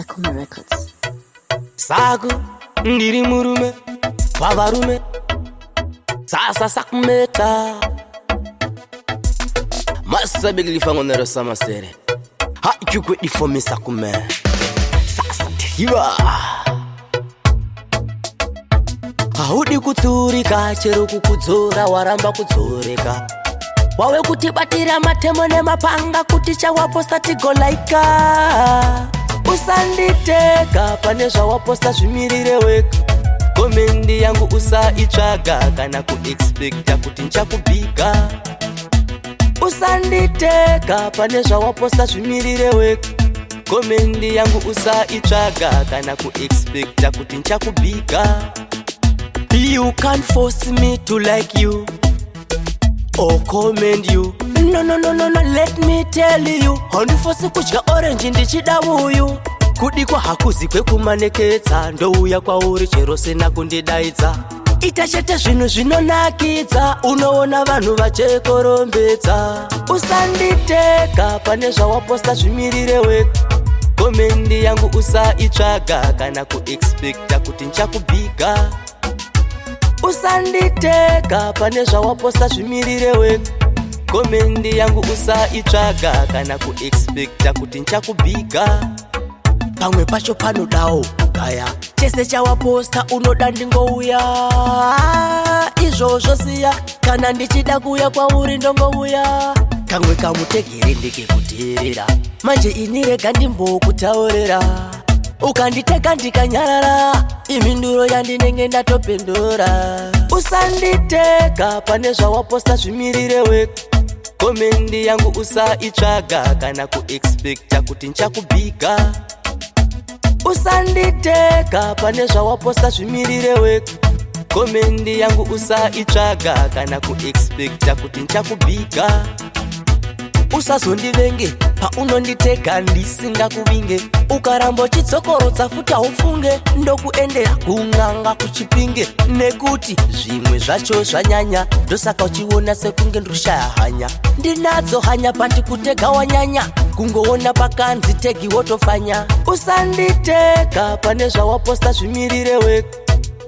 Sakuma Records. Saku, ndiri murume, wavarume, sasa sakumeta. Masa bigli fango nero sama sere. Ha chukwe ifome sakume. Sasa tiwa. Haudi kuturika, chero kukudzora, waramba kudzoreka. Wawe kutibatira matemo nemapanga kuticha waposta tigolaika. Usanditeka pane zvawaposta zvimirire weka. Komendi yangu usaitsvaga kana kuexpecta kuti nchakubika. Usanditeka pane zvawaposta zvimirire weka. Komendi yangu usaitsvaga kana kuexpecta kuti nchakubika. You can't force me to like you or commend you. No, let me tell you. Handifosi kudya orange ndichida uyu. Kudikwa hakuzi kwekumaneketsa. Ndouya kwauri chero sena kundidaidza. Ita chete zvinhu zvinonakidza. Unoona vanhu vachekorombedza. Usanditeka pane zvawaposta zvimirire weka. Komendi yangu usaitsvaga kana kuexpecta kuti nchakubika. Usanditeka pane zvawaposta zvimirire weka. Komendi yangu usaitsvaga kana kuexpecta kuti nchakubika. Pamwe pacho panodawo kugaya. Chese chawaposta unoda ndingouya. Izvozvo siya kana ndichida kuuya kwauri ndongouya. Kamwe kamutegere ndikekuteerera. Manje ini rega ndimbokutaurira. Ukanditeka ndikanyarara. Imhinduro yandinenge ndatopindura. Usanditeka pane zvawaposta zvimirire weka. Komendi yangu usaitsvaga kana kuexpecta kuti nchakubika. Usanditeka pane zvawaposta zvimirire weka. Komendi yangu usaitsvaga kana kuexpecta kuti nchakubika. Usazondivenge paunonditeka ndisingakuvinge. Ukaramba chitsokorodza futa ufunge. Ndokuendera kung'anga kuchipinge. Nekuti zvimwe zvacho zvanyanya. Ndosaka uchiona sekunge ndoshaya hanya. Ndinadzo hanya pati kutega wanyanya. Kungoona pakanzi tegi wotofanya. Usanditeka pane zvawaposta zvimirire weka.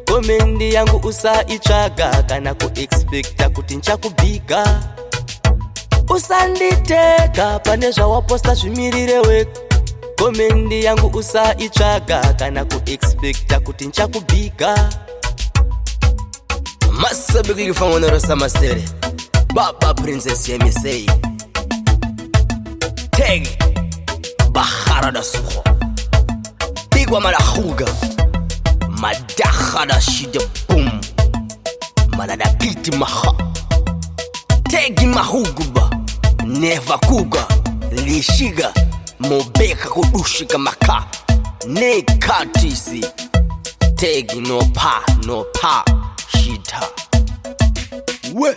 Komendi yangu usaitsvaga kana kuexpecta kuti nchakubika. Usanditeka pane zvawaposta zvimirire weka. Komendi yangu usaitsvaga kana kuexpecta kuti nchakubika. Masa bigli fango nero sama sere. Baba princess yemisei. Teg Bahara da suho. Tigwa malahuga. Madaha da shide boom. Malada kiti maha. Tegi mahuguba. Neva kuga. Lishiga. Mobeka kudushika maka. Nekatisi. Tegi no pa shita. We